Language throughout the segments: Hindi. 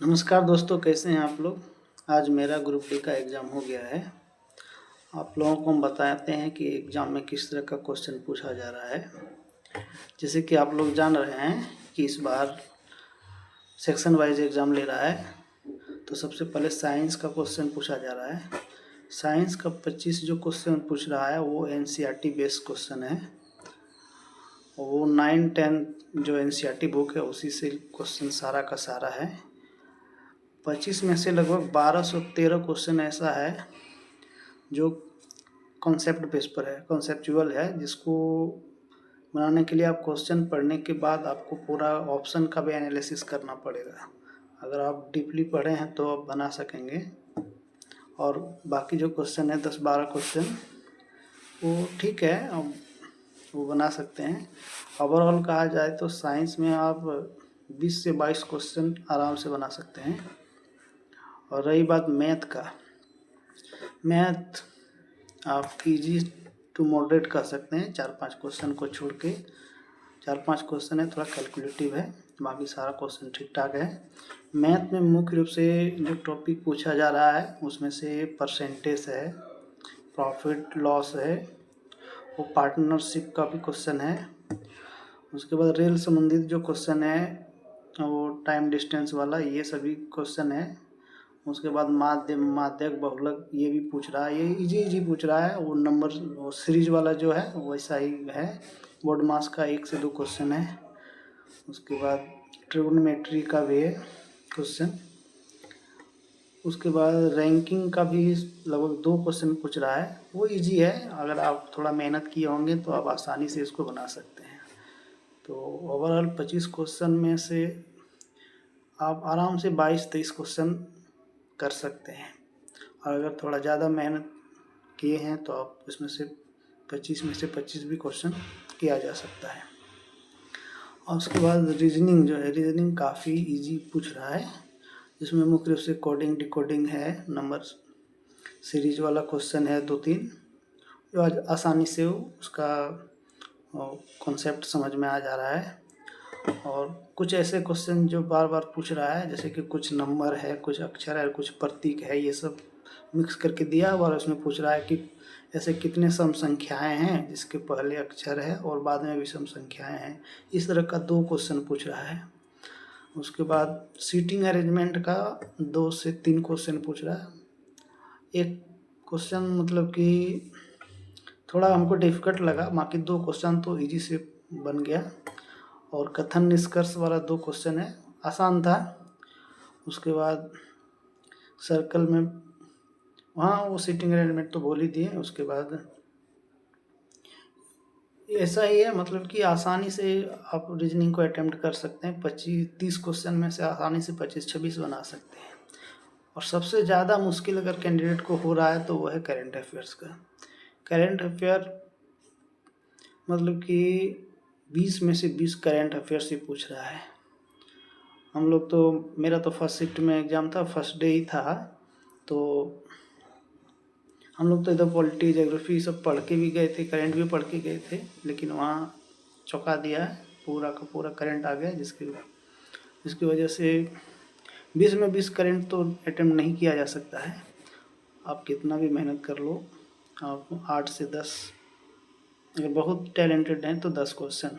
नमस्कार दोस्तों, कैसे हैं आप लोग। आज मेरा ग्रुप डी का एग्ज़ाम हो गया है। आप लोगों को हम बताते हैं कि एग्ज़ाम में किस तरह का क्वेश्चन पूछा जा रहा है। जैसे कि आप लोग जान रहे हैं कि इस बार सेक्शन वाइज एग्ज़ाम ले रहा है। तो सबसे पहले साइंस का क्वेश्चन पूछा जा रहा है। साइंस का 25 जो क्वेश्चन पूछ रहा है वो एनसीईआरटी बेस्ड क्वेश्चन है। वो 9-10 जो एनसीईआरटी बुक है उसी से क्वेश्चन सारा का सारा है। 25 में से लगभग 1213 क्वेश्चन ऐसा है जो कॉन्सेप्ट बेस पर है, कॉन्सेप्चुअल है, जिसको बनाने के लिए आप क्वेश्चन पढ़ने के बाद आपको पूरा ऑप्शन का भी एनालिसिस करना पड़ेगा। अगर आप डीपली पढ़े हैं तो आप बना सकेंगे। और बाकी जो क्वेश्चन है 10-12 क्वेश्चन वो ठीक है, अब वो बना सकते हैं। ओवरऑल कहा जाए तो साइंस में आप 20 से 22 क्वेश्चन आराम से बना सकते हैं। और रही बात मैथ का, मैथ आप इजी टू मॉडरेट कर सकते हैं। 4-5 क्वेश्चन को छोड़ के, 4-5 क्वेश्चन है थोड़ा कैलकुलेटिव है, बाकी सारा क्वेश्चन ठीक ठाक है। मैथ में मुख्य रूप से जो टॉपिक पूछा जा रहा है उसमें से परसेंटेज है, प्रॉफिट लॉस है, वो पार्टनरशिप का भी क्वेश्चन है। उसके बाद रेल संबंधित जो क्वेश्चन है वो टाइम डिस्टेंस वाला, ये सभी क्वेश्चन है। उसके बाद माध्यक बहुलक ये भी पूछ रहा है, ये इजी पूछ रहा है। वो नंबर वो सीरीज वाला जो है वैसा ही है। बोर्ड मास का 1 से 2 क्वेश्चन है। उसके बाद ट्रिग्नोमेट्री का भी है क्वेश्चन। उसके बाद रैंकिंग का भी लगभग 2 क्वेश्चन पूछ रहा है, वो इजी है। अगर आप थोड़ा मेहनत किए होंगे तो आप आसानी से इसको बना सकते हैं। तो ओवरऑल 25 क्वेश्चन में से आप आराम से 22-23 क्वेश्चन कर सकते हैं। और अगर थोड़ा ज़्यादा मेहनत किए हैं तो आप इसमें से 25 में से 25 भी क्वेश्चन किया जा सकता है। और उसके बाद रीजनिंग जो है, रीजनिंग काफ़ी इजी पूछ रहा है, जिसमें मुख्य रूप से कोडिंग डिकोडिंग है, नंबर सीरीज वाला क्वेश्चन है 2-3, जो आज आसानी से उसका कॉन्सेप्ट समझ में आ जा रहा है। और कुछ ऐसे क्वेश्चन जो बार बार पूछ रहा है, जैसे कि कुछ नंबर है, कुछ अक्षर है, कुछ प्रतीक है, ये सब मिक्स करके दिया हुआ और उसमें पूछ रहा है कि ऐसे कितने सम संख्याएँ हैं जिसके पहले अक्षर है और बाद में भी सम संख्याएँ हैं। इस तरह का 2 क्वेश्चन पूछ रहा है। उसके बाद सीटिंग अरेंजमेंट का 2 से 3 क्वेश्चन पूछ रहा है। एक क्वेश्चन मतलब कि थोड़ा हमको डिफ़िकल्ट लगा, बाकी 2 क्वेश्चन तो ईजी से बन गया। और कथन निष्कर्ष वाला 2 क्वेश्चन है, आसान था। उसके बाद सर्कल में वहाँ वो सीटिंग अरेंजमेंट तो बोल ही दिए। उसके बाद ऐसा ही है, मतलब कि आसानी से आप रीजनिंग को अटेम्प्ट कर सकते हैं। 25-30 क्वेश्चन में से आसानी से 25-26 बना सकते हैं। और सबसे ज़्यादा मुश्किल अगर कैंडिडेट को हो रहा है तो वो है करेंट अफेयर्स का। करेंट अफेयर मतलब कि 20 में से 20 करेंट अफेयर्स ही पूछ रहा है। हम लोग तो, मेरा तो फर्स्ट शिफ्ट में एग्ज़ाम था, फर्स्ट डे ही था, तो हम लोग तो इधर पॉलिटी ज्योग्राफी सब पढ़ के भी गए थे, करंट भी पढ़ के गए थे, लेकिन वहाँ चौंका दिया है, पूरा का पूरा करंट आ गया, जिसकी वजह से 20 में 20 करंट तो अटेम्प्ट नहीं किया जा सकता है। आप कितना भी मेहनत कर लो, आप 8 से 10, अगर बहुत टैलेंटेड हैं तो 10 क्वेश्चन।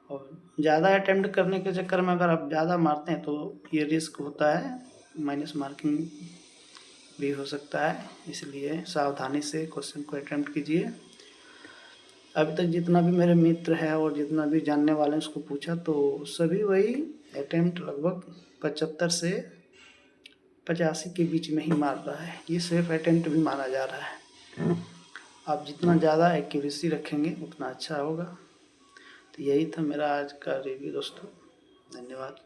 और ज़्यादा अटेम्प्ट करने के चक्कर में अगर आप ज़्यादा मारते हैं तो ये रिस्क होता है, माइनस मार्किंग भी हो सकता है। इसलिए सावधानी से क्वेश्चन को अटेम्प्ट कीजिए। अभी तक जितना भी मेरे मित्र हैं और जितना भी जानने वाले हैं उसको पूछा तो सभी वही अटेम्प्ट लगभग 75 से 85 के बीच में ही मार रहा है। ये सेफ अटेम्प्ट भी माना जा रहा है। आप जितना ज़्यादा एक्यूरेसी रखेंगे उतना अच्छा होगा। तो यही था मेरा आज का रिव्यू दोस्तों, धन्यवाद।